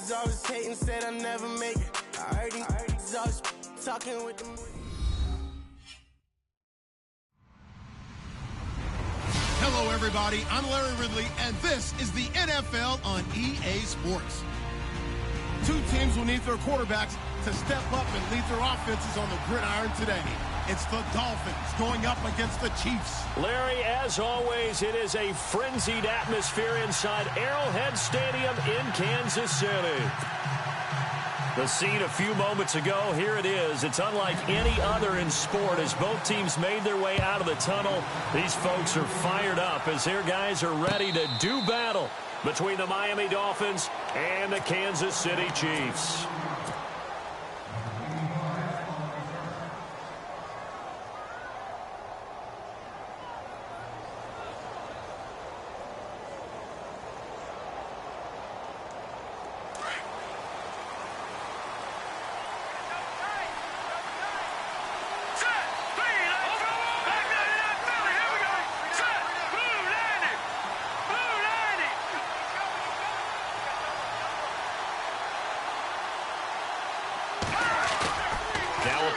He's always hating, said I'll never make it. I heard he's always talking with them. Hello, everybody. I'm Larry Ridley, and this is the NFL on EA Sports. Two teams will need their quarterbacks to step up and lead their offenses on the gridiron today. It's the Dolphins going up against the Chiefs. Larry, as always, it is a frenzied atmosphere inside Arrowhead Stadium in Kansas City. The scene a few moments ago, here it is. It's unlike any other in sport as both teams made their way out of the tunnel. These folks are fired up as their guys are ready to do battle between the Miami Dolphins and the Kansas City Chiefs.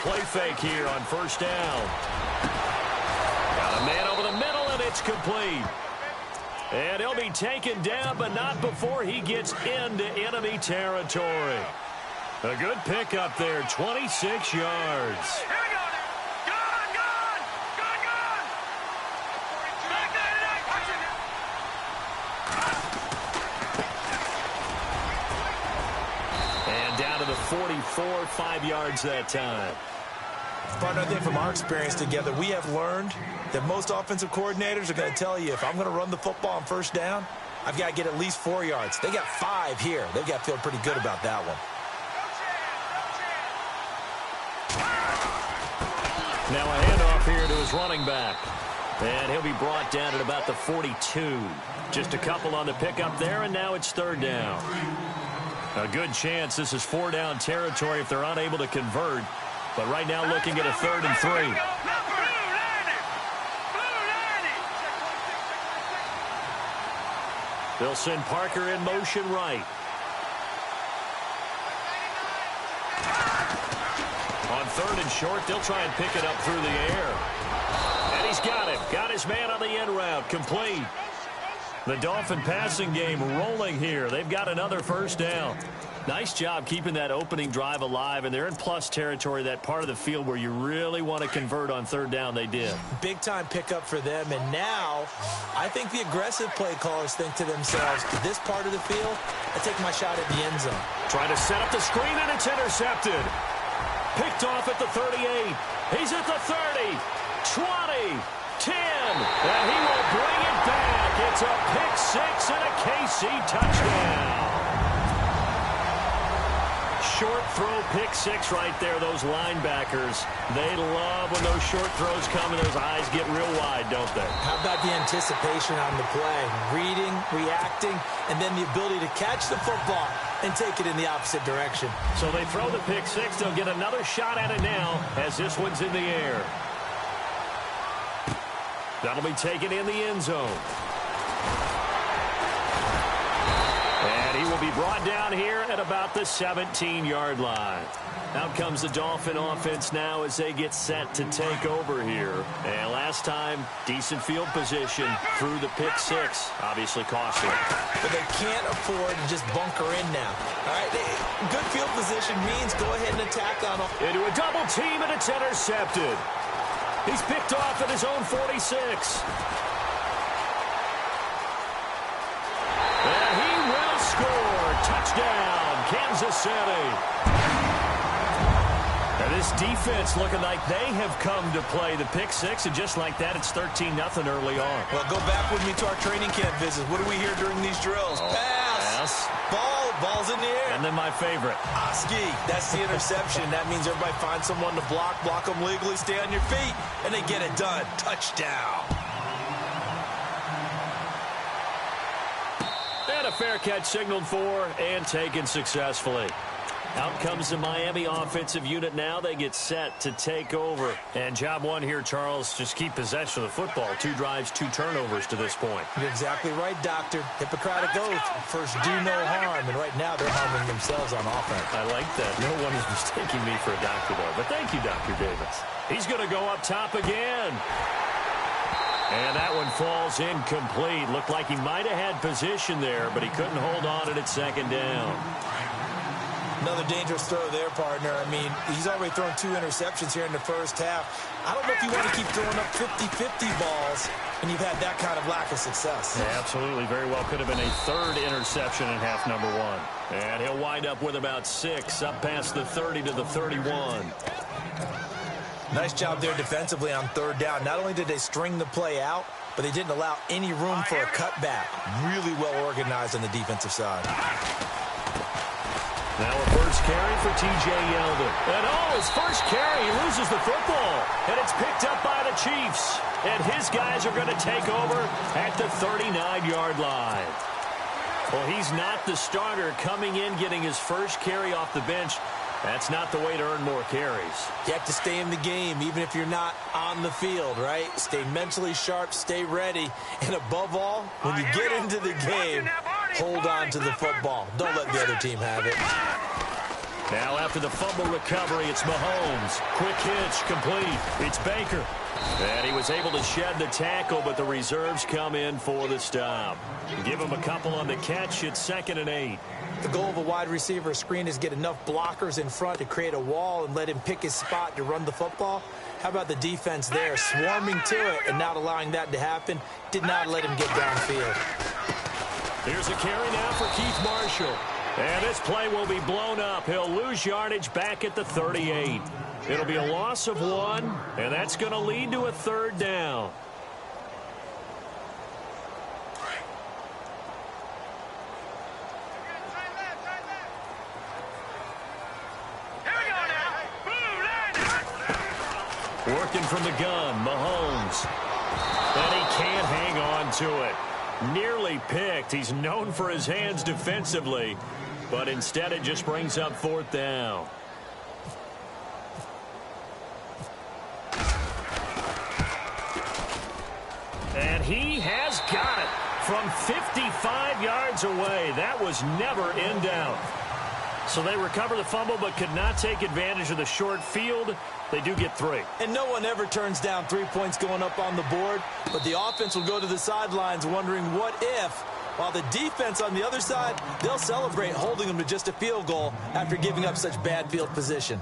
Play fake here on first down. Got a man over the middle, and it's complete. And he'll be taken down, but not before he gets into enemy territory. A good pickup there, 26 yards. And down to the 44, 5 yards that time. Partner, I think from our experience together, we have learned that most offensive coordinators are going to tell you if I'm going to run the football on first down, I've got to get at least 4 yards. They got 5 here. They've got to feel pretty good about that one. Now a handoff here to his running back. And he'll be brought down at about the 42. Just a couple on the pickup there, and now it's third down. A good chance this is 4-down territory if they're unable to convert. But right now looking at a 3rd and 3. They'll send Parker in motion right. On 3rd and short, they'll try and pick it up through the air. And he's got him. Got his man on the end route. Complete. The Dolphin passing game rolling here. They've got another first down. Nice job keeping that opening drive alive, and they're in plus territory, that part of the field where you really want to convert on 3rd down. They did. Big-time pickup for them, and now I think the aggressive play callers think to themselves, this part of the field, I take my shot at the end zone. Trying to set up the screen, and it's intercepted. Picked off at the 38. He's at the 30, 20, 10, and he will bring it back. It's a pick-6 and a KC touchdown. Short throw, pick-6 right there. Those linebackers, they love when those short throws come and those eyes get real wide, don't they? How about the anticipation on the play? Reading, reacting, and then the ability to catch the football and take it in the opposite direction. So they throw the pick-6. They'll get another shot at it now as this one's in the air. That'll be taken in the end zone. And he will be brought down here at about the 17-yard line. Out comes the Dolphin offense now as they get set to take over here. And last time, decent field position through the pick-6. Obviously costly. But they can't afford to just bunker in now. All right, good field position means go ahead and attack on them. Into a double team, and it's intercepted. He's picked off at his own 46. And he will score. Touchdown, Kansas City. And this defense looking like they have come to play the pick-6, and just like that, it's 13-0 early on. Well, go back with me to our training camp visits. What do we hear during these drills? Pass. Ball's in the air. And then my favorite. Oski. That's the interception. That means everybody finds someone to block them legally, stay on your feet, and they get it done. Touchdown. a fair catch signaled for and taken successfully. Out comes the Miami offensive unit now. They get set to take over. And job one here, Charles, just keep possession of the football. 2 drives, 2 turnovers to this point. You're exactly right, Doctor. Hippocratic oath. First, do no harm. And right now, they're harming themselves on offense. I like that. No one is mistaking me for a doctor, though. But thank you, Dr. Davis. He's going to go up top again. And that one falls incomplete. Looked like he might have had position there, but he couldn't hold on at second down. Another dangerous throw there, partner. I mean, he's already thrown 2 interceptions here in the first half. I don't know if you want to keep throwing up 50-50 balls when you've had that kind of lack of success. Yeah, absolutely. Very well could have been a 3rd interception in half number 1. And he'll wind up with about 6, up past the 30 to the 31. Nice job there defensively on 3rd down. Not only did they string the play out, but they didn't allow any room for a cutback. Really well organized on the defensive side. Now a first carry for T.J. Yeldon. And his first carry, he loses the football. And it's picked up by the Chiefs. And his guys are going to take over at the 39-yard line. Well, he's not the starter coming in, getting his first carry off the bench. That's not the way to earn more carries. You have to stay in the game, even if you're not on the field, right? Stay mentally sharp, stay ready. And above all, when you get into the game, hold on to the football. Don't let the other team have it. Now after the fumble recovery, it's Mahomes. Quick hitch, complete. It's Baker. And he was able to shed the tackle, but the reserves come in for the stop. Give him a couple on the catch. It's 2nd and 8. The goal of a wide receiver screen is get enough blockers in front to create a wall and let him pick his spot to run the football. How about the defense there, swarming to it and not allowing that to happen? Did not let him get downfield. Here's a carry now for Keith Marshall. And this play will be blown up. He'll lose yardage back at the 38. It'll be a loss of 1, and that's going to lead to a 3rd down. Working from the gun, Mahomes. And he can't hang on to it. Nearly picked. He's known for his hands defensively, but instead it just brings up 4th down. And he has got it from 55 yards away. That was never in doubt. So they recover the fumble but could not take advantage of the short field. They do get 3. And no one ever turns down 3 points going up on the board, but the offense will go to the sidelines wondering what if, while the defense on the other side, they'll celebrate holding them to just a field goal after giving up such bad field position.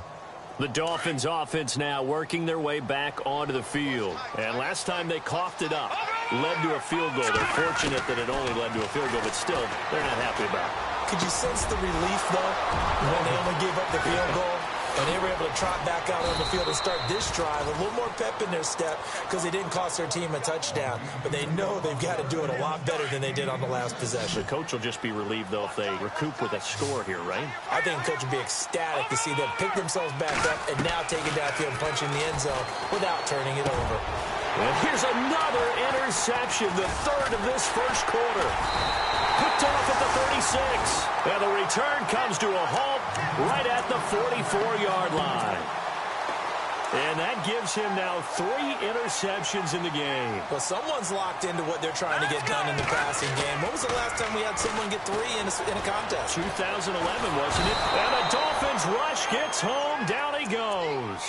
The Dolphins offense now working their way back onto the field. And last time they coughed it up, led to a field goal. They're fortunate that it only led to a field goal, but still, they're not happy about it. Could you sense the relief, though, when they only gave up the field goal? And they were able to trot back out on the field and start this drive. A little more pep in their step because they didn't cost their team a touchdown. But they know they've got to do it a lot better than they did on the last possession. The coach will just be relieved, though, if they recoup with a score here, right? I think the coach will be ecstatic to see them pick themselves back up and now take it downfield and punch in the end zone without turning it over. And here's another interception, the 3rd of this first quarter. Picked off at the 36. And the return comes to a halt right at the 44-yard line. And that gives him now 3 interceptions in the game. Well, someone's locked into what they're trying to get done in the passing game. When was the last time we had someone get 3 in a contest? 2011, wasn't it? And the Dolphins rush gets home. Down he goes.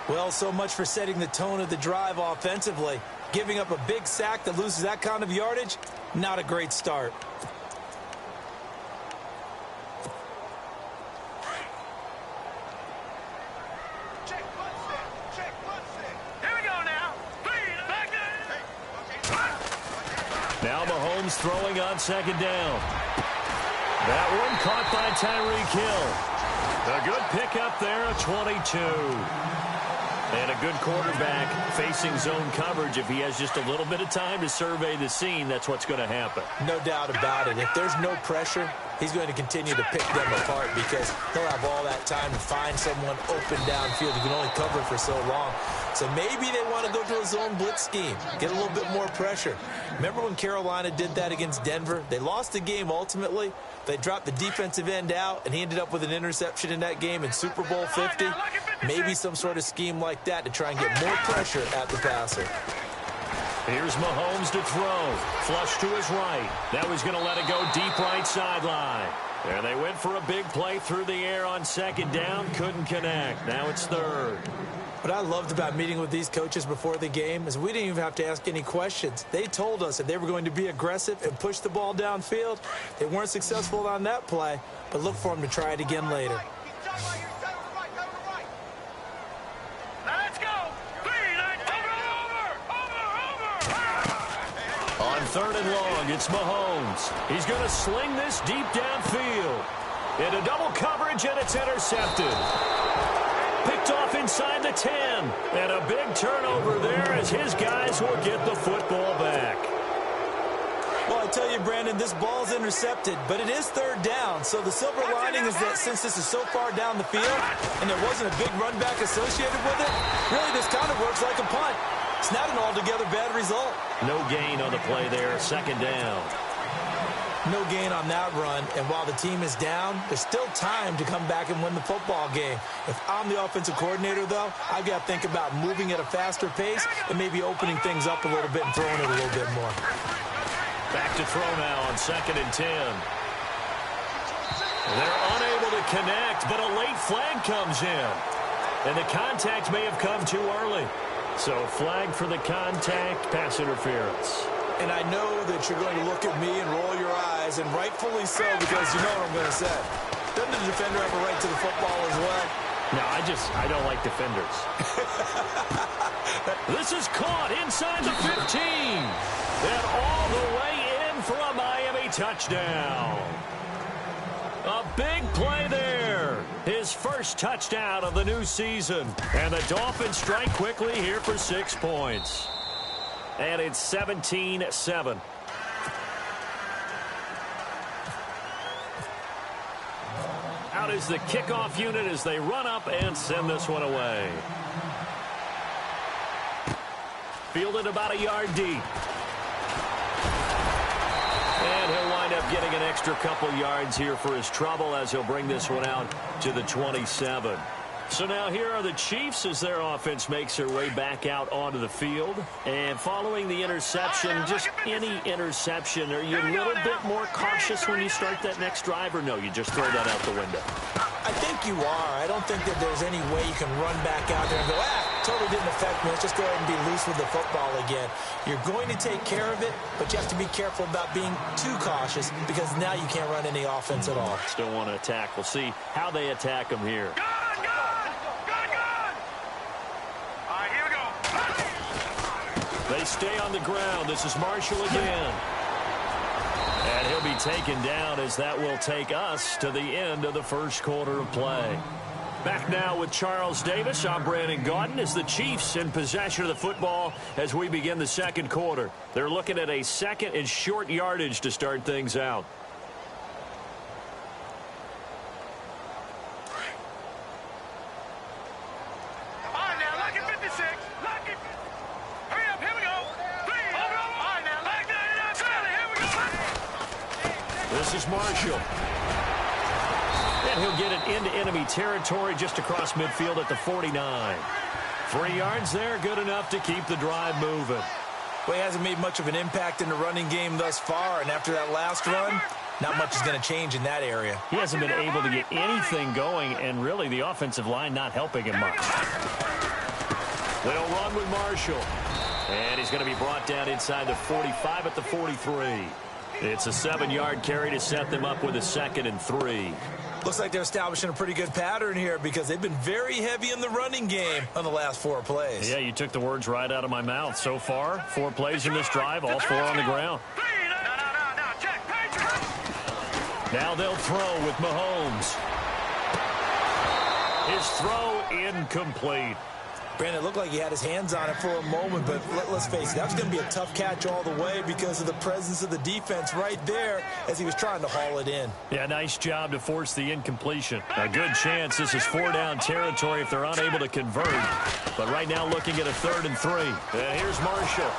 Well, so much for setting the tone of the drive offensively. Giving up a big sack that loses that kind of yardage, not a great start. Now Mahomes throwing on 2nd down. That one caught by Tyreek Hill. A good pickup there, a 22. And a good quarterback facing zone coverage. If he has just a little bit of time to survey the scene, that's what's going to happen. No doubt about it. If there's no pressure, he's going to continue to pick them apart because he'll have all that time to find someone open downfield. He can only cover for so long. So maybe they want to go to a zone blitz scheme, get a little bit more pressure. Remember when Carolina did that against Denver? They lost the game ultimately. They dropped the defensive end out, and he ended up with an interception in that game in Super Bowl 50. Maybe some sort of scheme like that to try and get more pressure at the passer. Here's Mahomes to throw. Flush to his right. Now he's going to let it go deep right sideline. And they went for a big play through the air on second down. Couldn't connect. Now it's third. What I loved about meeting with these coaches before the game is we didn't even have to ask any questions. They told us that they were going to be aggressive and push the ball downfield. They weren't successful on that play, but look for them to try it again later. On third and long, it's Mahomes. He's going to sling this deep downfield. Into double coverage, and it's intercepted. Picked off inside the 10. And a big turnover there as his guys will get the football back. Well, I tell you, Brandon, this ball's intercepted, but it is third down. So the silver lining is that since this is so far down the field and there wasn't a big run back associated with it, really this kind of works like a punt. It's not an altogether bad result. No gain on the play there, second down. No gain on that run, and while the team is down, there's still time to come back and win the football game. If I'm the offensive coordinator, though, I've got to think about moving at a faster pace and maybe opening things up a little bit and throwing it a little bit more. Back to throw now on 2nd and 10. They're unable to connect, but a late flag comes in. And the contact may have come too early. So flag for the contact, pass interference. And I know that you're going to look at me and roll your eyes, and rightfully so, because you know what I'm going to say. Doesn't the defender have a right to the football as well? No, I don't like defenders. This is caught inside the 15. And all the way in for a Miami touchdown. A big play there. His first touchdown of the new season. And the Dolphins strike quickly here for 6 points. And it's 17-7. Out is the kickoff unit as they run up and send this one away. Fielded about a yard deep. And he'll wind up getting an extra couple yards here for his trouble as he'll bring this one out to the 27. So now here are the Chiefs as their offense makes their way back out onto the field. And following the interception, just any interception, are you a little bit more cautious when you start that next drive, or no, you just throw that out the window? I think you are. I don't think that there's any way you can run back out there and go, totally didn't affect me. Let's just go ahead and be loose with the football again. You're going to take care of it, but you have to be careful about being too cautious because now you can't run any offense at all. Still want to attack. We'll see how they attack them here. They stay on the ground. This is Marshall again. And he'll be taken down as that will take us to the end of the first quarter of play. Back now with Charles Davis. I'm Brandon Gaudin as the Chiefs in possession of the football as we begin the second quarter. They're looking at a second and short yardage to start things out. This is Marshall. And he'll get it into enemy territory just across midfield at the 49. 3 yards there, good enough to keep the drive moving. Well, he hasn't made much of an impact in the running game thus far, and after that last run, not much is going to change in that area. He hasn't been able to get anything going, and really the offensive line not helping him much. They'll run with Marshall. And he's going to be brought down inside the 45 at the 43. It's a 7-yard carry to set them up with a 2nd and 3. Looks like they're establishing a pretty good pattern here because they've been very heavy in the running game on the last 4 plays. Yeah, you took the words right out of my mouth. So far, 4 plays in this drive, all 4 on the ground. Now they'll throw with Mahomes. His throw incomplete. Brandon, it looked like he had his hands on it for a moment, but let's face it, that was going to be a tough catch all the way because of the presence of the defense right there as he was trying to haul it in. Yeah, nice job to force the incompletion. A good chance this is 4-down territory if they're unable to convert. But right now looking at a 3rd and 3. And here's Marshall.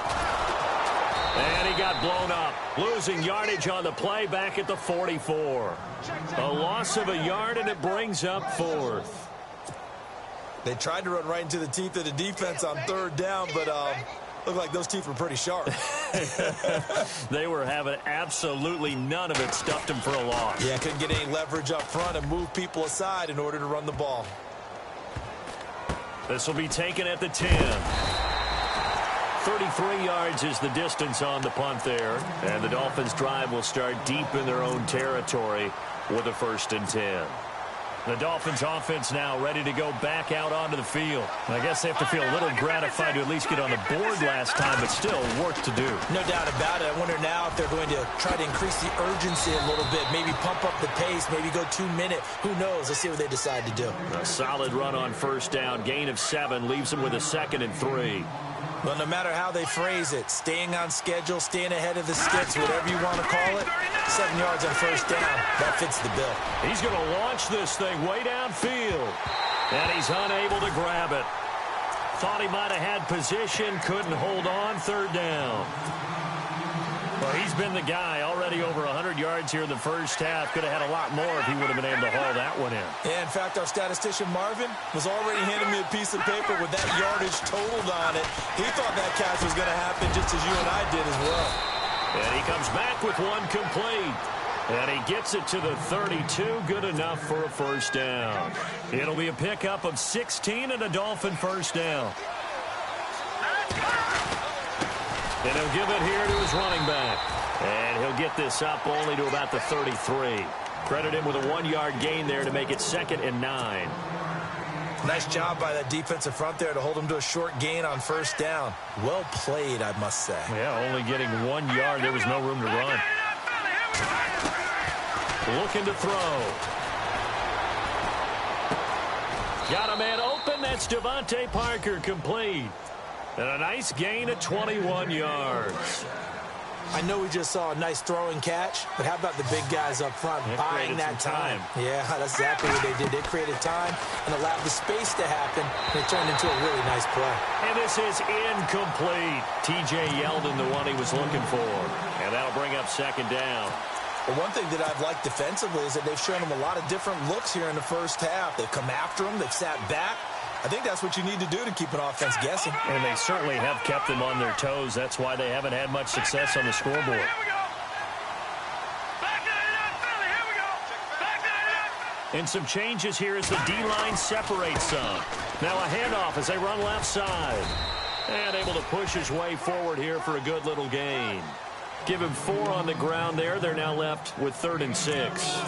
And he got blown up. Losing yardage on the play back at the 44. A loss of a yard, and it brings up 4th. They tried to run right into the teeth of the defense on 3rd down, but looked like those teeth were pretty sharp. They were having absolutely none of it. Stuffed them for a loss. Yeah, couldn't get any leverage up front and move people aside in order to run the ball. This will be taken at the 10. 33 yards is the distance on the punt there. And the Dolphins' drive will start deep in their own territory with a 1st and 10. The Dolphins' offense now ready to go back out onto the field. I guess they have to feel a little gratified to at least get on the board last time, but still work to do. No doubt about it. I wonder now if they're going to try to increase the urgency a little bit, maybe pump up the pace, maybe go 2-minute. Who knows? Let's see what they decide to do. A solid run on 1st down. Gain of 7 leaves them with a 2nd and 3. Well, no matter how they phrase it, staying on schedule, staying ahead of the sticks, whatever you want to call it, 7 yards on 1st down, that fits the bill. He's going to launch this thing way downfield, and he's unable to grab it. Thought he might have had position, couldn't hold on. 3rd down. Well, he's been the guy. Already over 100 yards here in the 1st half. Could have had a lot more if he would have been able to haul that one in. Yeah, in fact, our statistician Marvin was already handing me a piece of paper with that yardage totaled on it. He thought that catch was going to happen just as you and I did as well. And he comes back with one complete. And he gets it to the 32. Good enough for a 1st down. It'll be a pickup of 16 and a Dolphin 1st down. And he'll give it here to his running back. And he'll get this up only to about the 33. Credit him with a 1-yard gain there to make it 2nd and 9. Nice job by that defensive front there to hold him to a short gain on 1st down. Well played, I must say. Yeah, only getting 1 yard. There was no room to run. Looking to throw. Got a man open. That's Devontae Parker, complete. And a nice gain of 21 yards. I know we just saw a nice throwing catch, but how about the big guys up front buying that time? Yeah, that's exactly what they did. They created time and allowed the space to happen, and it turned into a really nice play. And this is incomplete. T.J. Yeldon, the one he was looking for. And that'll bring up 2nd down. Well, one thing that I've liked defensively is that they've shown them a lot of different looks here in the 1st half. They've come after them. They've sat back. I think that's what you need to do to keep an offense guessing. And they certainly have kept them on their toes. That's why they haven't had much success on the scoreboard. And some changes here as the D-line separates some. Now a handoff as they run left side. And able to push his way forward here for a good little gain. Give him 4 on the ground there. They're now left with 3rd and 6.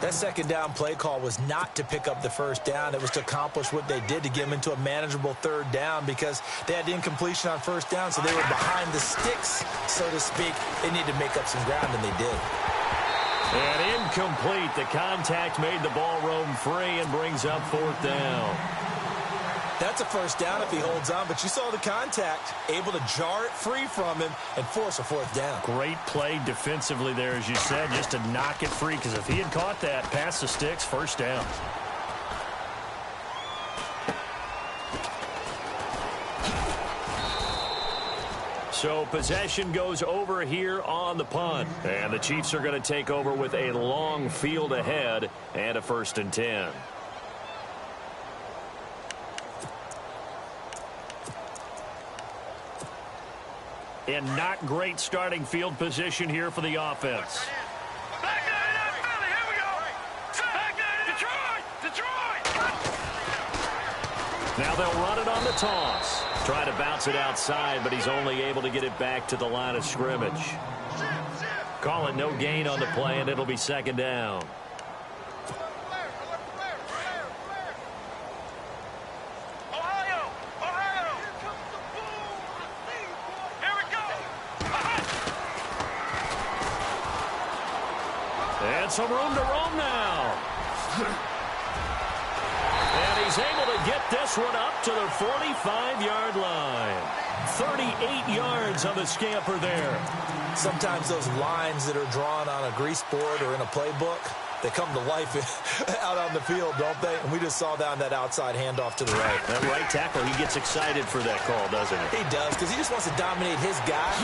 That 2nd down play call was not to pick up the 1st down. It was to accomplish what they did to get them into a manageable 3rd down because they had incompletion on 1st down, so they were behind the sticks, so to speak. They needed to make up some ground, and they did. And incomplete. The contact made the ball roam free and brings up 4th down. That's a 1st down if he holds on, but you saw the contact, able to jar it free from him and force a 4th down. Great play defensively there, as you said, just to knock it free, because if he had caught that, past the sticks, 1st down. So possession goes over here on the punt, and the Chiefs are going to take over with a long field ahead and a 1st and 10. And not great starting field position here for the offense. Now they'll run it on the toss. Try to bounce it outside, but he's only able to get it back to the line of scrimmage. Call it no gain on the play, and it'll be 2nd down. And some room to roam now. And he's able to get this one up to the 45-yard line. 38 yards on the scamper there. Sometimes those lines that are drawn on a grease board or in a playbook, they come to life out on the field, don't they? And we just saw down that outside handoff to the right. That right tackle, he gets excited for that call, doesn't he? He does, because he just wants to dominate his guy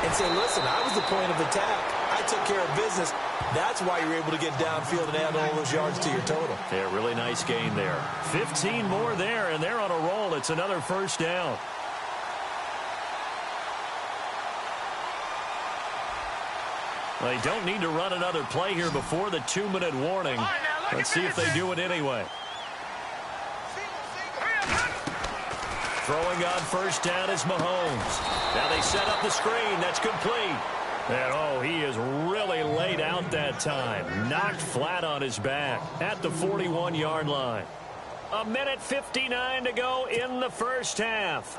and say, listen, I was the point of attack. I took care of business. That's why you're able to get downfield and add all those yards to your total. Yeah, really nice gain there. 15 more there, and they're on a roll. It's another first down. Well, they don't need to run another play here before the 2-minute warning. Let's see if they do it anyway. Throwing on first down is Mahomes. Now they set up the screen. That's complete. And, oh, he is really laid out that time. Knocked flat on his back at the 41-yard line. 1:59 to go in the first half.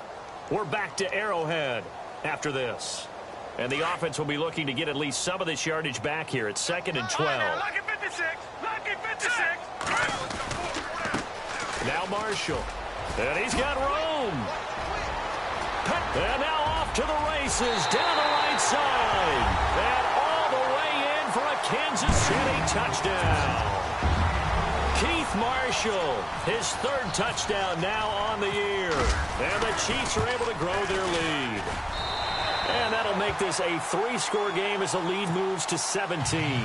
We're back to Arrowhead after this. And the offense will be looking to get at least some of this yardage back here. It's 2nd and 12. Now Marshall. And he's got room. And now off to the races down the right side. And all the way in for a Kansas City touchdown. Keith Marshall, his 3rd touchdown now on the year. And the Chiefs are able to grow their lead. And that'll make this a 3-score game as the lead moves to 17.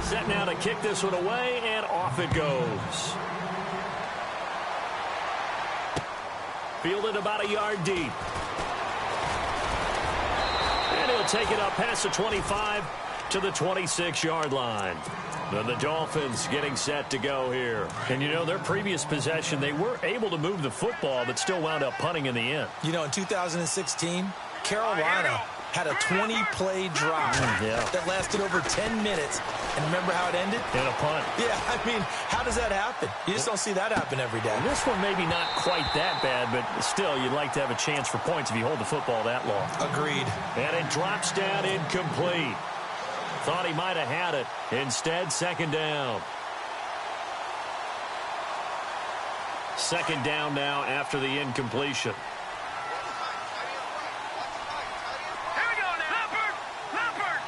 Set now to kick this one away, and off it goes. Fielded about a yard deep. And he'll take it up past the 25 to the 26-yard line. And the Dolphins getting set to go here. And, you know, their previous possession, they were able to move the football, but still wound up punting in the end. You know, in 2016, Carolina had a 20-play drive that lasted over 10 minutes. And remember how it ended? In a punt. Yeah, I mean, how does that happen? You just don't see that happen every day. This one maybe not quite that bad, but still, you'd like to have a chance for points if you hold the football that long. Agreed. And it drops down incomplete. Thought he might have had it. Instead, 2nd down. 2nd down now after the incompletion. Here we go now. Leopard!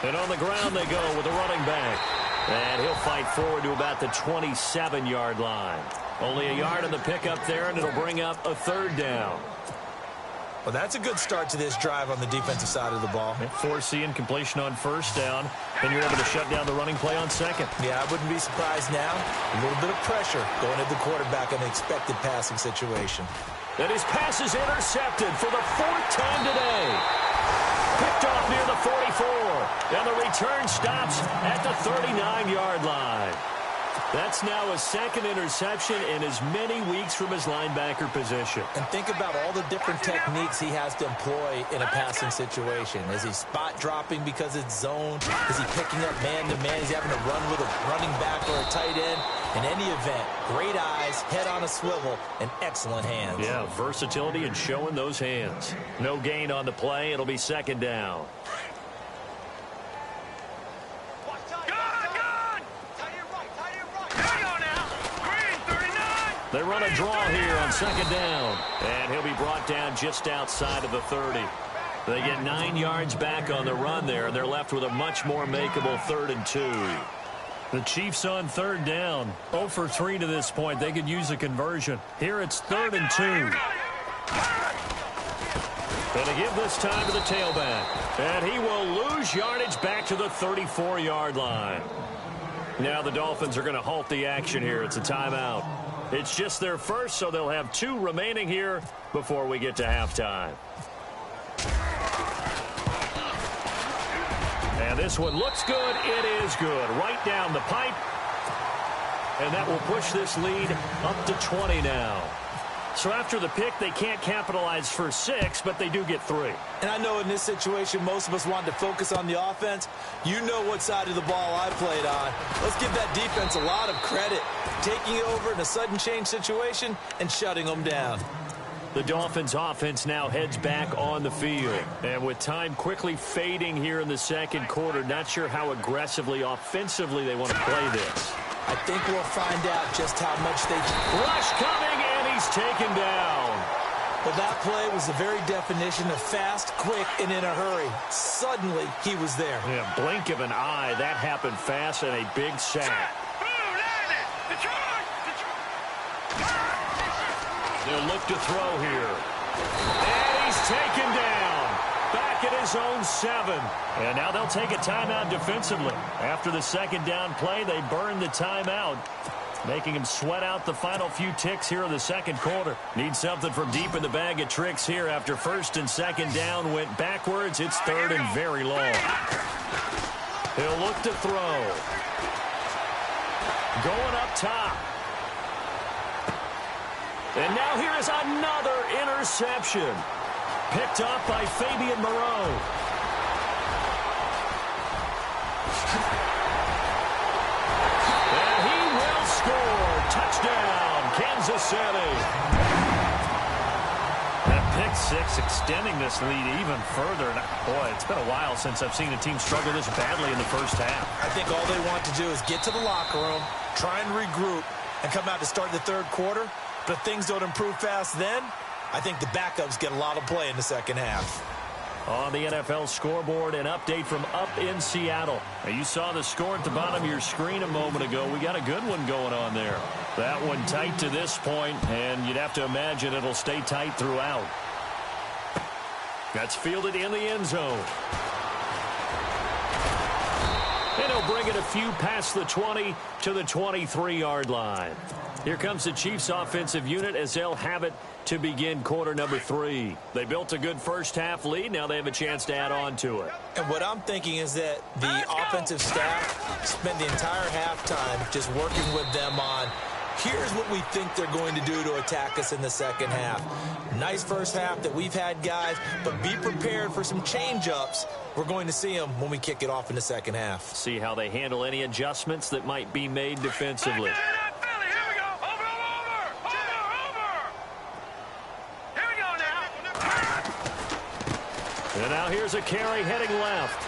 And on the ground they go with a running back. And he'll fight forward to about the 27-yard line. Only a yard on the pickup there, and it'll bring up a 3rd down. Well, that's a good start to this drive on the defensive side of the ball. Forcing incompletion on 1st down, and you're able to shut down the running play on 2nd. Yeah, I wouldn't be surprised now. A little bit of pressure going at the quarterback in an expected passing situation. And his pass is intercepted for the 4th time today. Picked off near the 44, and the return stops at the 39-yard line. That's now a 2nd interception in as many weeks from his linebacker position. And think about all the different techniques he has to employ in a passing situation. Is he spot dropping because it's zone? Is he picking up man-to-man? Is he having to run with a running back or a tight end? In any event, great eyes, head on a swivel, and excellent hands. Yeah, versatility and showing those hands. No gain on the play. It'll be 2nd down. They run a draw here on 2nd down. And he'll be brought down just outside of the 30. They get 9 yards back on the run there, and they're left with a much more makeable 3rd and 2. The Chiefs on 3rd down. 0 for 3 to this point. They could use a conversion. Here it's 3rd and 2. And to give this time to the tailback. And he will lose yardage back to the 34-yard line. Now the Dolphins are going to halt the action here. It's a timeout. It's just their first, so they'll have 2 remaining here before we get to halftime. And this one looks good. It is good. Right down the pipe. And that will push this lead up to 20 now. So after the pick, they can't capitalize for 6, but they do get 3. And I know in this situation, most of us wanted to focus on the offense. You know what side of the ball I played on. Let's give that defense a lot of credit. Taking it over in a sudden change situation and shutting them down. The Dolphins offense now heads back on the field. And with time quickly fading here in the second quarter, not sure how aggressively, offensively they want to play this. I think we'll find out just how much they... Rush coming, and he's taken down. Well, that play was the very definition of fast, quick, and in a hurry. Suddenly, he was there. Yeah, blink of an eye. That happened fast and a big sack. They'll look to throw here. And he's taken down. Back at his own 7. And now they'll take a timeout defensively. After the second down play, they burn the timeout, making him sweat out the final few ticks here in the second quarter. Need something from deep in the bag of tricks here after first and second down went backwards. It's third and very long. He'll look to throw. Going up top. And now here is another interception. Picked off by Fabian Moreau. And he will score. Touchdown, Kansas City. That pick six extending this lead even further. And boy, it's been a while since I've seen a team struggle this badly in the first half. I think all they want to do is get to the locker room, try and regroup, and come out to start the third quarter. But if things don't improve fast then, I think the backups get a lot of play in the second half. On the NFL scoreboard, an update from up in Seattle. Now, you saw the score at the bottom of your screen a moment ago. We got a good one going on there. That one tight to this point, and you'd have to imagine it'll stay tight throughout. That's fielded in the end zone. And he'll bring it a few past the 20 to the 23-yard line. Here comes the Chiefs offensive unit as they'll have it to begin quarter number 3. They built a good first half lead. Now they have a chance to add on to it. And what I'm thinking is that the offensive staff spent the entire halftime just working with them on, here's what we think they're going to do to attack us in the second half. Nice first half that we've had, guys, but be prepared for some change-ups. We're going to see them when we kick it off in the second half. See how they handle any adjustments that might be made defensively. And now here's a carry heading left.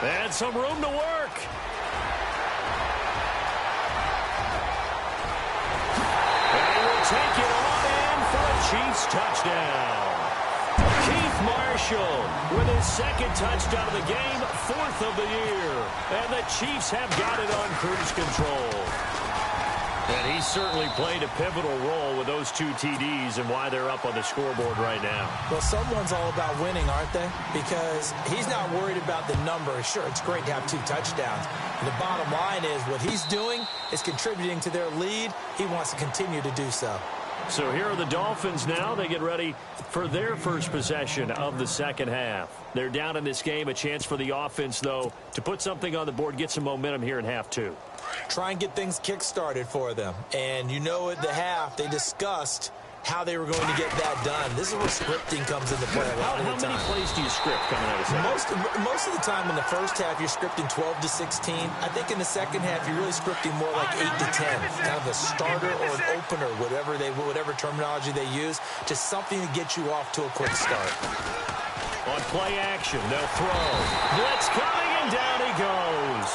And some room to work. And he will take it on in for a Chiefs touchdown. Keith Marshall with his second touchdown of the game, 4th of the year. And the Chiefs have got it on cruise control. And he certainly played a pivotal role with those 2 TDs and why they're up on the scoreboard right now. Well, someone's all about winning, aren't they? Because he's not worried about the number. Sure, it's great to have 2 touchdowns. And the bottom line is what he's doing is contributing to their lead. He wants to continue to do so. So here are the Dolphins now. They get ready for their first possession of the second half. They're down in this game. A chance for the offense, though, to put something on the board, get some momentum here in half 2. Try and get things kick-started for them. And you know at the half, they discussed how they were going to get that done. This is where scripting comes into play a lot of the time. How many plays do you script coming out of second? Most of the time in the first half, you're scripting 12 to 16. I think in the second half, you're really scripting more like 8 to 10. Kind of a starter or an opener, whatever terminology they use. Just something to get you off to a quick start. On play action, they'll throw. Blitz coming, and down he goes.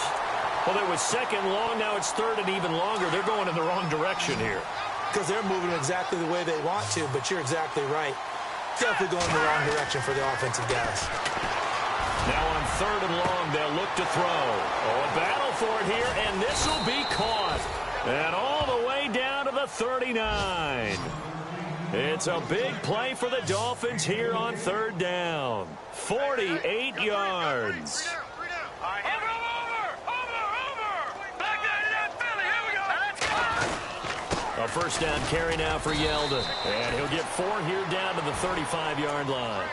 Well, it was second long. Now it's third and even longer. They're going in the wrong direction here. Because they're moving exactly the way they want to, but you're exactly right. Definitely going in the wrong direction for the offensive guys. Now on third and long, they'll look to throw. Oh, a battle for it here, and this will be caught. And all the way down to the 39. It's a big play for the Dolphins here on third down. 48 yards. A first down carry now for Yeldon. And he'll get 4 here down to the 35-yard line.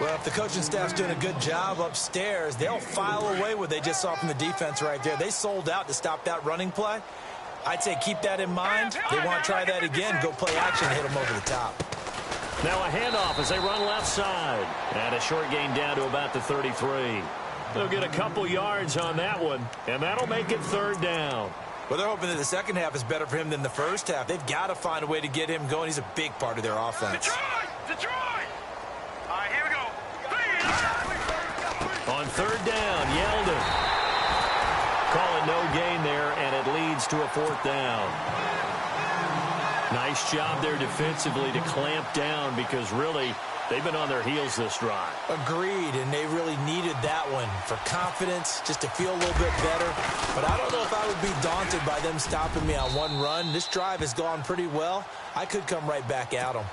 Well, if the coaching staff's doing a good job upstairs, they'll file away what they just saw from the defense right there. They sold out to stop that running play. I'd say keep that in mind. They want to try that again, go play action, hit them over the top. Now a handoff as they run left side. And a short gain down to about the 33. They'll get a couple yards on that one, and that'll make it third down. Well, they're hoping that the second half is better for him than the first half. They've got to find a way to get him going. He's a big part of their offense. Detroit! All right, here we go. On third down, Yeldon. Call it no gain there, and it leads to a fourth down. Nice job there defensively to clamp down because really they've been on their heels this drive. Agreed, and they really needed that one for confidence, just to feel a little bit better. But I don't know if I would be daunted by them stopping me on one run. This drive has gone pretty well. I could come right back at them.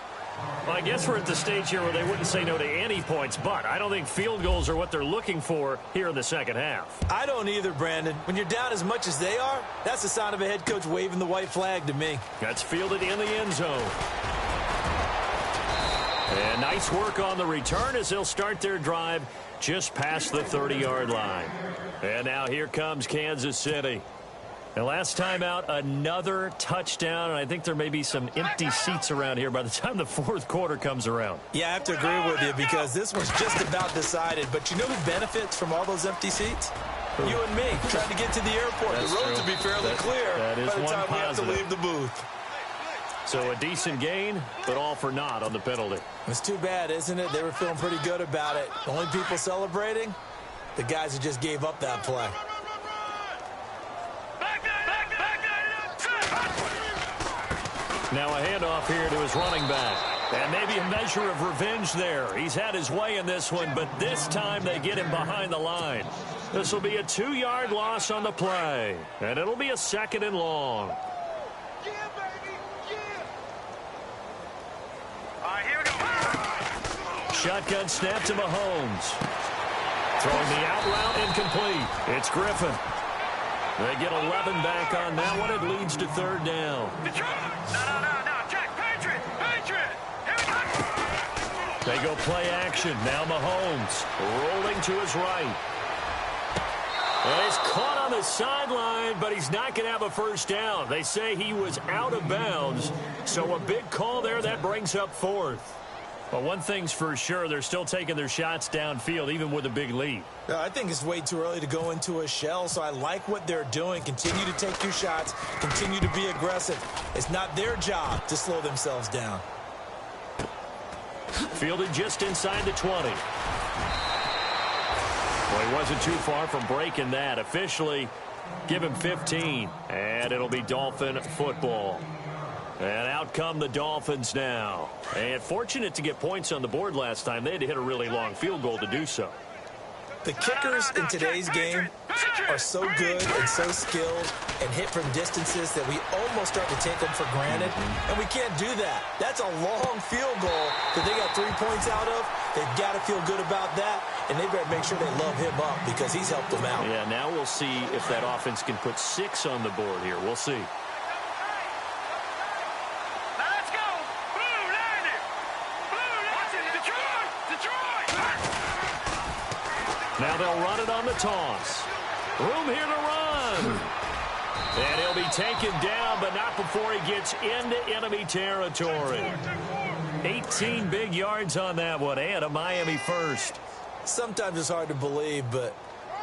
Well, I guess we're at the stage here where they wouldn't say no to any points, but I don't think field goals are what they're looking for here in the second half. I don't either, Brandon. When you're down as much as they are, that's the sign of a head coach waving the white flag to me. That's fielded in the end zone. And nice work on the return as they'll start their drive just past the 30-yard line. And now here comes Kansas City. And last time out, another touchdown, and I think there may be some empty seats around here by the time the fourth quarter comes around. Yeah, I have to agree with you because this one's just about decided. But you know who benefits from all those empty seats? You and me, trying to get to the airport. That's the roads true. will be fairly clear that is by the one time we have to positive. leave the booth. So a decent gain, but all for naught on the penalty. It's too bad, isn't it? They were feeling pretty good about it. The only people celebrating, the guys who just gave up that play. Now a handoff here to his running back. And maybe a measure of revenge there. He's had his way in this one, but this time they get him behind the line. This will be a 2-yard loss on the play. And it'll be a second and long. All right, here we go. Shotgun snap to Mahomes. Throwing the out route incomplete. It's Griffin. They get 11 back on that one. It leads to third down. Detroit! No, Jack, Patriot! Here we go! They go play action. Now Mahomes rolling to his right. And he's caught on the sideline, but he's not going to have a first down. They say he was out of bounds. So a big call there. That brings up fourth. But one thing's for sure, they're still taking their shots downfield, even with a big lead. I think it's way too early to go into a shell, so I like what they're doing. Continue to take your shots. Continue to be aggressive. It's not their job to slow themselves down. Fielded just inside the 20. Well, he wasn't too far from breaking that. Officially, give him 15, and it'll be Dolphin football. And out come the Dolphins now. And fortunate to get points on the board last time. They had to hit a really long field goal to do so. The kickers in today's game are so good and so skilled and hit from distances that we almost start to take them for granted. And we can't do that. That's a long field goal that they got 3 points out of. They've got to feel good about that. And they better make sure they love him up because he's helped them out. Yeah, now we'll see if that offense can put 6 on the board here. We'll see. Now they'll run it on the toss. Room here to run. And he'll be taken down, but not before he gets into enemy territory. 18 big yards on that one, and a Miami first. Sometimes it's hard to believe, but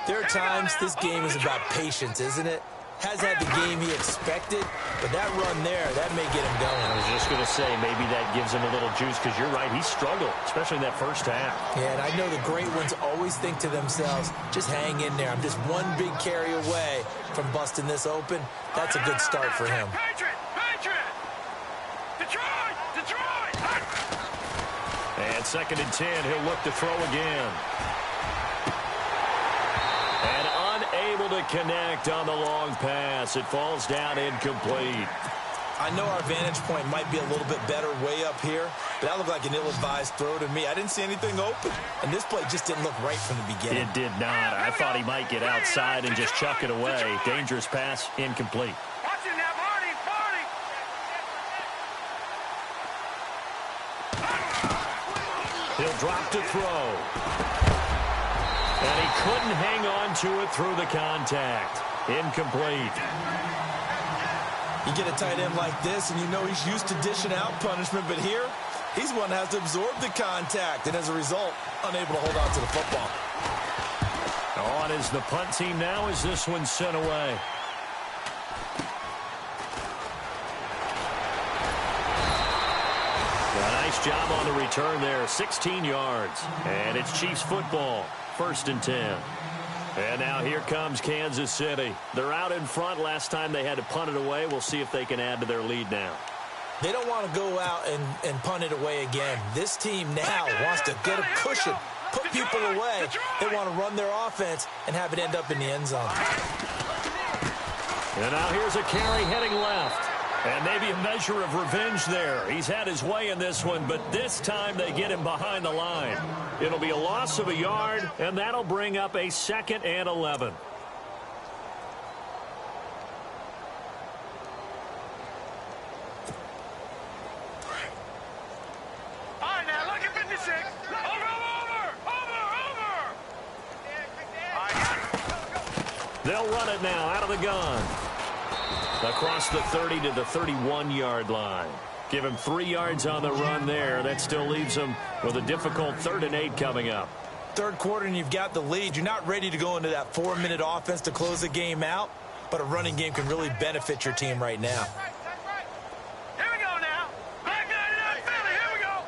there are times this game is about patience, isn't it? Has had the game he expected, but that run there, that may get him going. I was just going to say, maybe that gives him a little juice, because you're right, he struggled, especially in that first half. Yeah, and I know the great ones always think to themselves, just hang in there. I'm just one big carry away from busting this open. That's a good start for him. Patriot! Detroit! And second and 10, he'll look to throw again. And unable to connect on the long pass. It falls down incomplete. I know our vantage point might be a little bit better way up here, but that looked like an ill-advised throw to me. I didn't see anything open, and this play just didn't look right from the beginning. It did not. I thought he might get outside and just chuck it away. Dangerous pass, incomplete. Watch it now, Barney! He'll drop to throw. And he couldn't hang on to it through the contact. Incomplete. You get a tight end like this, and you know he's used to dishing out punishment, but here, he's one that has to absorb the contact, and as a result, unable to hold on to the football. On is the punt team now as this one's sent away. Nice job on the return there. 16 yards. And it's Chiefs football. 1st and 10. And now here comes Kansas City. They're out in front. Last time they had to punt it away. We'll see if they can add to their lead now. They don't want to go out and punt it away again. This team now wants to get a cushion, put people away. They want to run their offense and have it end up in the end zone. And now here's a carry heading left. And maybe a measure of revenge there. He's had his way in this one, but this time they get him behind the line. It'll be a loss of a yard, and that'll bring up a 2nd and 11. All right, now look at 56. Over. They'll run it now out of the gun. Across the 30 to the 31-yard line. Give him 3 yards on the run there. That still leaves him with a difficult 3rd and 8 coming up. Third quarter and you've got the lead. You're not ready to go into that 4-minute offense to close the game out, but a running game can really benefit your team right now. Here we go now. Back line it up, Philly. Here we go.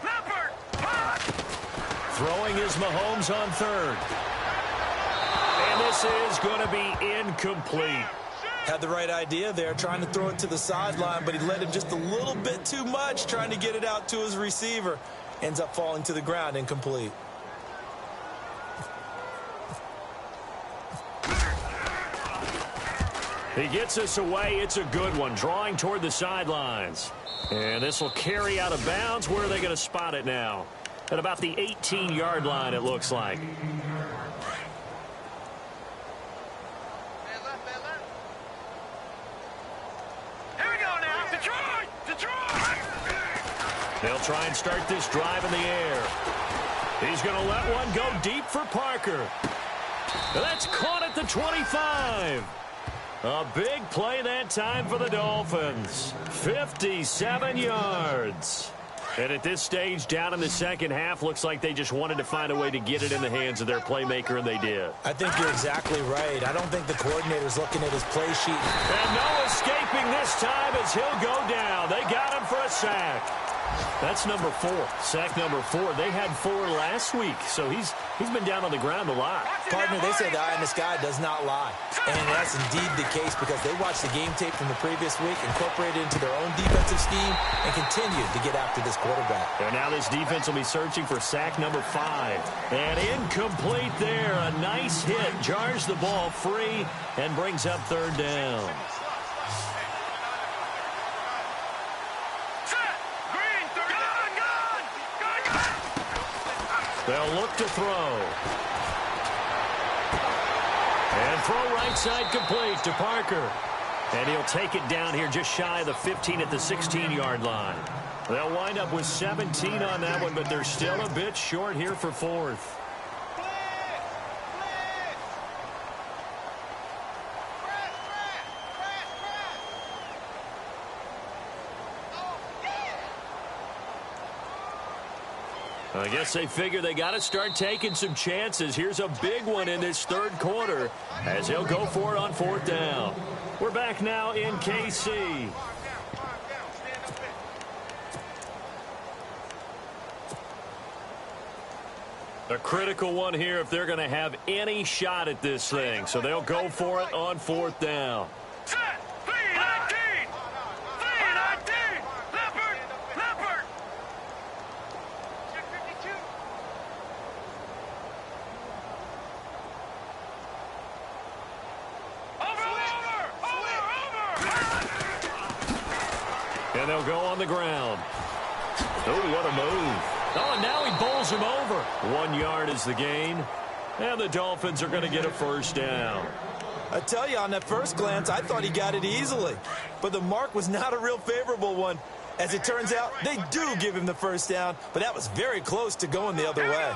Leopard. Throwing is Mahomes on 3rd. And this is going to be incomplete. Had the right idea there, trying to throw it to the sideline, but he led him just a little bit too much, trying to get it out to his receiver. Ends up falling to the ground, incomplete. He gets us away. It's a good one, drawing toward the sidelines. And this will carry out of bounds. Where are they going to spot it now? At about the 18-yard line, it looks like. They'll try and start this drive in the air. He's going to let one go deep for Parker. That's caught at the 25. A big play that time for the Dolphins. 57 yards. And at this stage, down in the second half, looks like they just wanted to find a way to get it in the hands of their playmaker, and they did. I think you're exactly right. I don't think the coordinator's looking at his play sheet. And no escaping this time as he'll go down. They got him for a sack. That's number 4. Sack number 4. They had 4 last week, so he's been down on the ground a lot. Partner, they say the eye in the sky does not lie. And that's indeed the case because they watched the game tape from the previous week, incorporated it into their own defensive scheme, and continued to get after this quarterback. And now this defense will be searching for sack number 5. And incomplete there. A nice hit. Jars the ball free and brings up 3rd down. They'll look to throw. And throw right side complete to Parker. And he'll take it down here just shy of the 15 at the 16-yard line. They'll wind up with 17 on that one, but they're still a bit short here for 4th. I guess they figure they got to start taking some chances. Here's a big one in this 3rd quarter as he'll go for it on 4th down. We're back now in KC. A critical one here if they're going to have any shot at this thing. So they'll go for it on 4th down. And they'll go on the ground. Oh, what a move. Oh, and now he bowls him over. 1 yard is the gain. And the Dolphins are going to get a 1st down. I tell you, on that first glance, I thought he got it easily. But the mark was not a real favorable one. As it turns out, they do give him the 1st down, but that was very close to going the other way.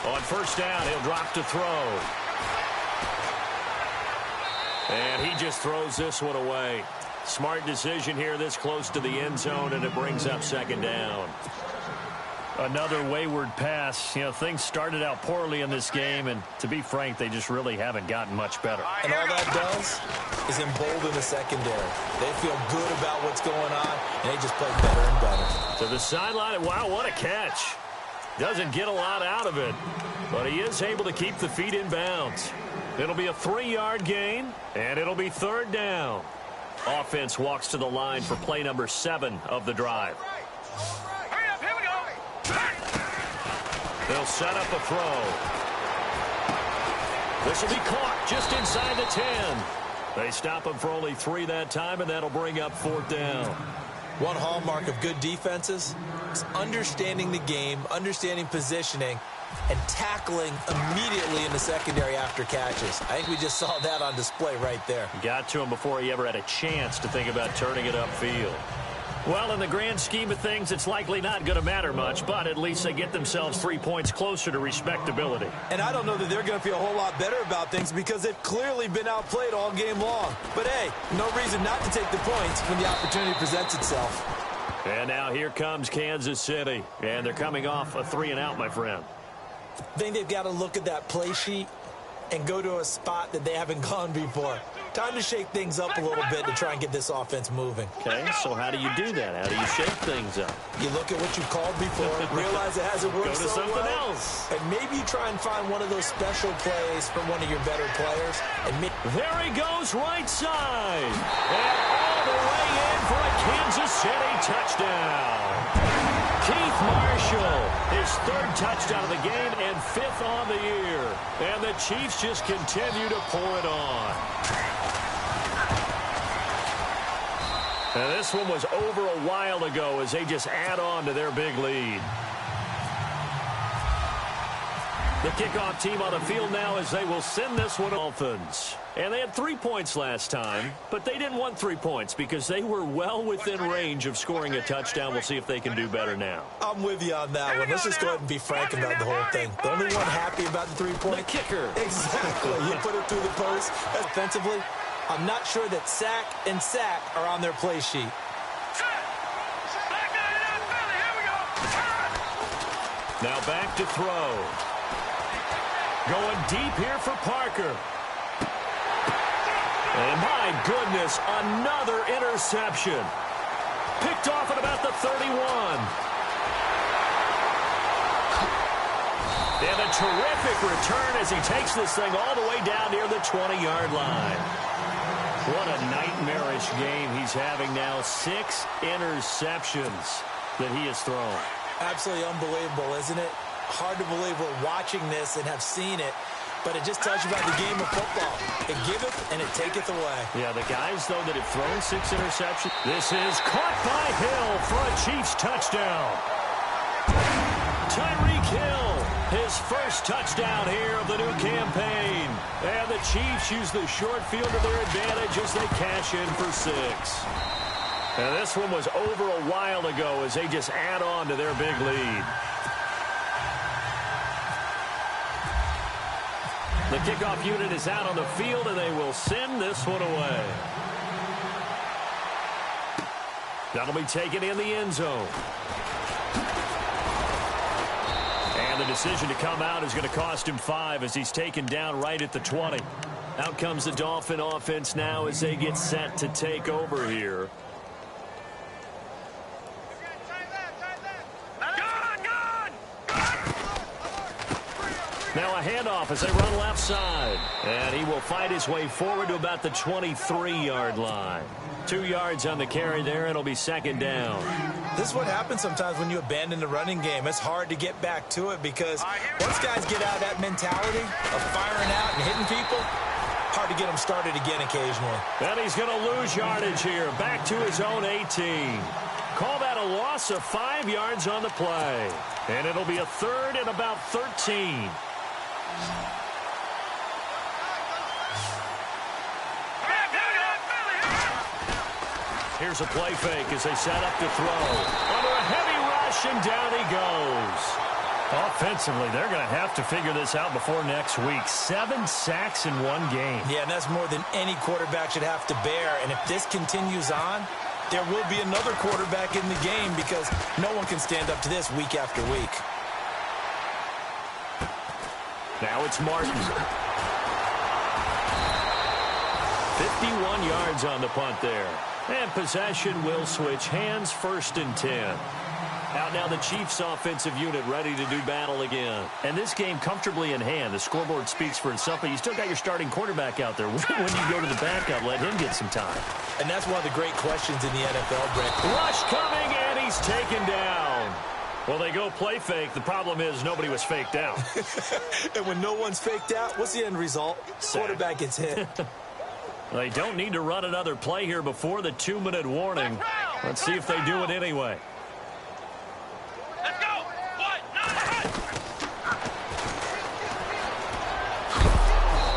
On 1st down, he'll drop to throw. And he just throws this one away. Smart decision here this close to the end zone, and it brings up second down. Another wayward pass. You know, things started out poorly in this game, and to be frank, they just really haven't gotten much better. And all that does is embolden the secondary. They feel good about what's going on, and they just play better and better. To the sideline, wow, what a catch. Doesn't get a lot out of it, but he is able to keep the feet in bounds. It'll be a 3-yard gain, and it'll be third down. Offense walks to the line for play number 7 of the drive. Hurry up, here we go. They'll set up a throw. This will be caught just inside the 10. They stop him for only 3 that time, and that'll bring up fourth down. One hallmark of good defenses is understanding the game, understanding positioning, and tackling immediately in the secondary after catches. I think we just saw that on display right there. Got to him before he ever had a chance to think about turning it upfield. Well, in the grand scheme of things, it's likely not going to matter much, but at least they get themselves 3 points closer to respectability. And I don't know that they're going to feel a whole lot better about things because they've clearly been outplayed all game long. But, hey, no reason not to take the points when the opportunity presents itself. And now here comes Kansas City, and they're coming off a 3-and-out, my friend. I think they've got to look at that play sheet and go to a spot that they haven't gone before. Time to shake things up a little bit to try and get this offense moving. Okay, so how do you do that? How do you shake things up? You look at what you called before, realize it hasn't worked Go to so something well, else. and maybe you try and find one of those special plays from one of your better players. And there he goes right side. And all the way in for a Kansas City touchdown. Keith Marshall, his 3rd touchdown of the game and 5th on the year. And the Chiefs just continue to pour it on. And this one was over a while ago as they just add on to their big lead. The kickoff team on the field now as they will send this one to Dolphins. And they had 3 points last time, but they didn't want 3 points because they were well within range of scoring a touchdown. We'll see if they can do better now. I'm with you on that one. Let's just go ahead and be frank about the whole thing. The only one happy about the 3-point. The kicker. Exactly. You put it through the post. Offensively, I'm not sure that sack and sack are on their play sheet. Now back to throw. Going deep here for Parker. And my goodness, another interception. Picked off at about the 31. And a terrific return as he takes this thing all the way down near the 20-yard line. What a nightmarish game he's having now. 6 interceptions that he has thrown. Absolutely unbelievable, isn't it? Hard to believe we're watching this and have seen it, but it just tells you about the game of football. It giveth and it taketh away. Yeah, the guys, though, that have thrown 6 interceptions. This is caught by Hill for a Chiefs touchdown. Tyreek Hill, his first touchdown here of the new campaign. And the Chiefs use the short field to their advantage as they cash in for 6. And this one was over a while ago as they just add on to their big lead. The kickoff unit is out on the field, and they will send this one away. That'll be taken in the end zone. And the decision to come out is going to cost him 5 as he's taken down right at the 20. Out comes the Dolphin offense now as they get set to take over here. Now a handoff as they run left side. And he will fight his way forward to about the 23-yard line. 2 yards on the carry there, and it'll be second down. This is what happens sometimes when you abandon the running game. It's hard to get back to it because once guys get out of that mentality of firing out and hitting people, hard to get them started again occasionally. And he's going to lose yardage here. Back to his own 18. Call that a loss of 5 yards on the play. And it'll be a third and about 13. Here's a play fake as they set up to throw. Under a heavy rush, and down he goes. Offensively, they're going to have to figure this out before next week. 7 sacks in one game. Yeah, and that's more than any quarterback should have to bear. And if this continues on, there will be another quarterback in the game because no one can stand up to this week after week. Now it's Martin. 51 yards on the punt there. And possession will switch hands, 1st and 10. Out now the Chiefs offensive unit ready to do battle again. And this game comfortably in hand. The scoreboard speaks for itself, but you still got your starting quarterback out there. When you go to the backup, let him get some time. And that's one of the great questions in the NFL, Brent. Rush coming, and he's taken down. Well, they go play fake. The problem is nobody was faked out. And when no one's faked out, what's the end result? Quarterback gets hit. They don't need to run another play here before the 2-minute warning. Let's see if they do it anyway. Let's go.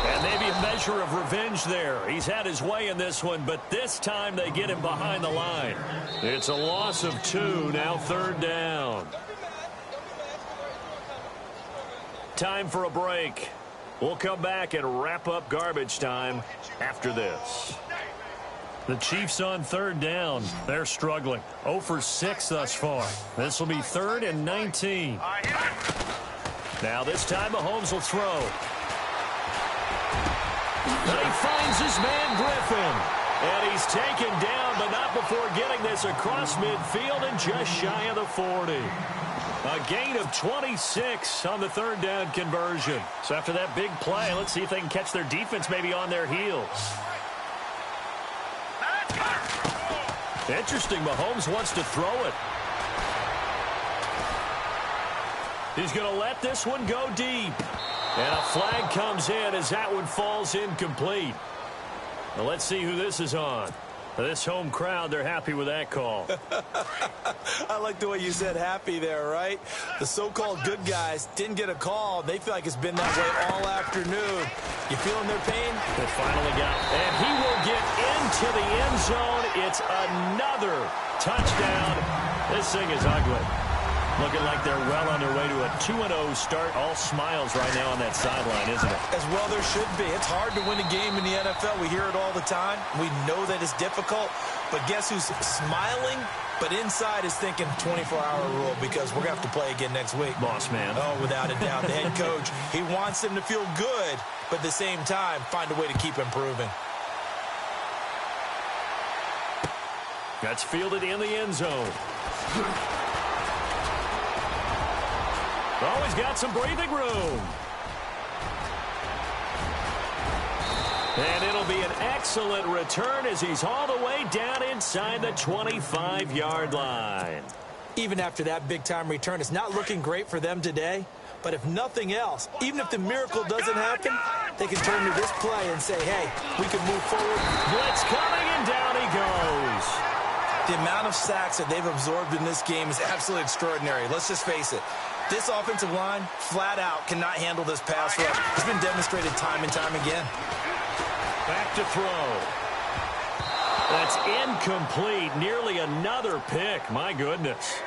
And maybe a measure of revenge there. He's had his way in this one, but this time they get him behind the line. It's a loss of 2, now 3rd down. Time for a break. We'll come back and wrap up garbage time after this. The Chiefs on 3rd down. They're struggling. 0 for 6 thus far. This will be 3rd and 19. Now this time Mahomes will throw. And he finds his man Griffin. And he's taken down, but not before getting this across midfield and just shy of the 40. A gain of 26 on the 3rd down conversion. So after that big play, let's see if they can catch their defense maybe on their heels. Interesting, Mahomes wants to throw it. He's going to let this one go deep. And a flag comes in as that one falls incomplete. Now let's see who this is on. This home crowd, they're happy with that call. I like the way you said happy there, right? The so-called good guys didn't get a call. They feel like it's been that way all afternoon. You feeling their pain? They finally got it. And he will get into the end zone. It's another touchdown. This thing is ugly. Looking like they're well on their way to a 2-0 start. All smiles right now on that sideline, isn't it? As well there should be. It's hard to win a game in the NFL. We hear it all the time. We know that it's difficult. But guess who's smiling? But inside is thinking 24-hour rule because we're going to have to play again next week. Boss man. Oh, without a doubt. The head coach, he wants them to feel good, but at the same time, find a way to keep improving. That's fielded in the end zone. Oh, he's got some breathing room. And it'll be an excellent return as he's all the way down inside the 25-yard line. Even after that big-time return, it's not looking great for them today. But if nothing else, even if the miracle doesn't happen, they can turn to this play and say, hey, we can move forward. Blitz coming, and down he goes. The amount of sacks that they've absorbed in this game is absolutely extraordinary. Let's just face it. This offensive line, flat out, cannot handle this pass rush. It's been demonstrated time and time again. Back to throw. That's incomplete. Nearly another pick. My goodness.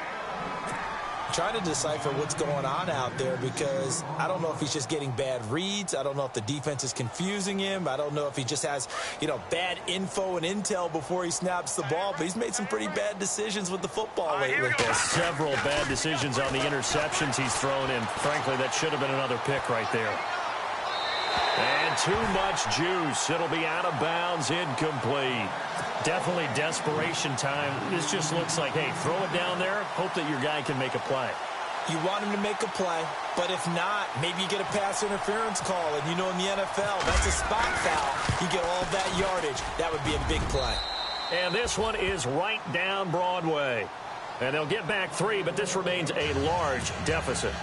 Trying to decipher what's going on out there because I don't know if he's just getting bad reads. I don't know if the defense is confusing him. I don't know if he just has, bad info and intel before he snaps the ball. But he's made some pretty bad decisions with the football lately. There's several bad decisions on the interceptions he's thrown in. Frankly, that should have been another pick right there. And too much juice. It'll be out of bounds, incomplete. Definitely desperation time. This just looks like, hey, throw it down there, hope that your guy can make a play. You want him to make a play, but if not, maybe you get a pass interference call. And in the NFL, that's a spot foul. You get all that yardage. That would be a big play. And this one is right down Broadway. And they'll get back 3, but this remains a large deficit.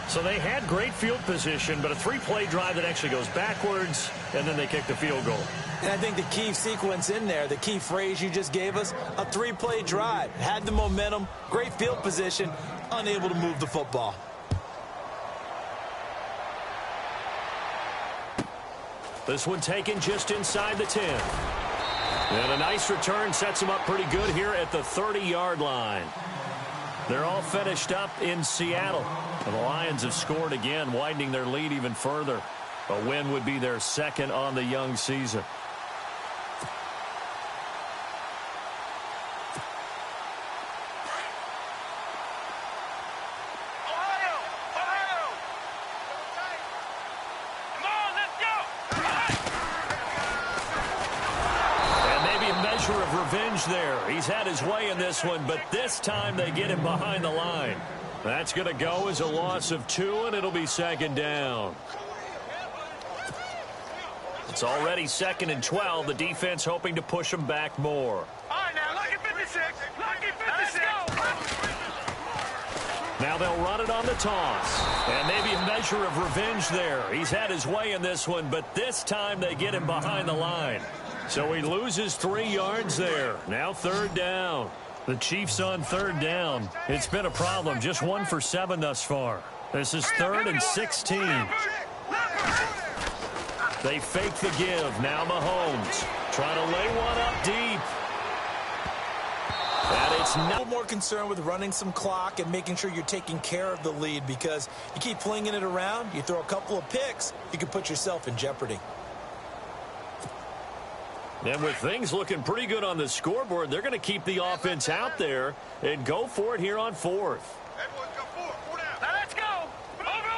So they had great field position, but a 3-play drive that actually goes backwards, and then they kick the field goal. And I think the key sequence in there, the key phrase you just gave us, a 3-play drive. Had the momentum, great field position, unable to move the football. This one taken just inside the 10. And a nice return sets him up pretty good here at the 30-yard line. They're all finished up in Seattle. The Lions have scored again, widening their lead even further. A win would be their second on the young season. Of revenge there. He's had his way in this one, but this time they get him behind the line. That's going to go as a loss of 2, and it'll be second down. It's already 2nd and 12. The defense hoping to push them back more. All right, now, lucky 56. Lucky 56. Now they'll run it on the toss. And maybe a measure of revenge there. He's had his way in this one, but this time they get him behind the line. So he loses 3 yards there. Now 3rd down. The Chiefs on 3rd down. It's been a problem. Just 1 for 7 thus far. This is 3rd and 16. They fake the give. Now Mahomes trying to lay one up deep. And it's no more concerned with running some clock and making sure you're taking care of the lead, because you keep flinging it around, you throw a couple of picks, you can put yourself in jeopardy. And with things looking pretty good on the scoreboard, they're going to keep the offense out there and go for it here on 4th. Now let's go. Over.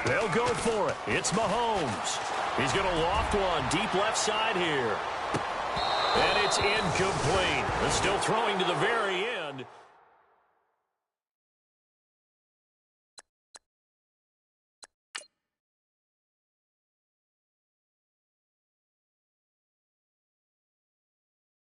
They'll go for it. It's Mahomes. He's going to loft one deep left side here. And it's incomplete. They're still throwing to the very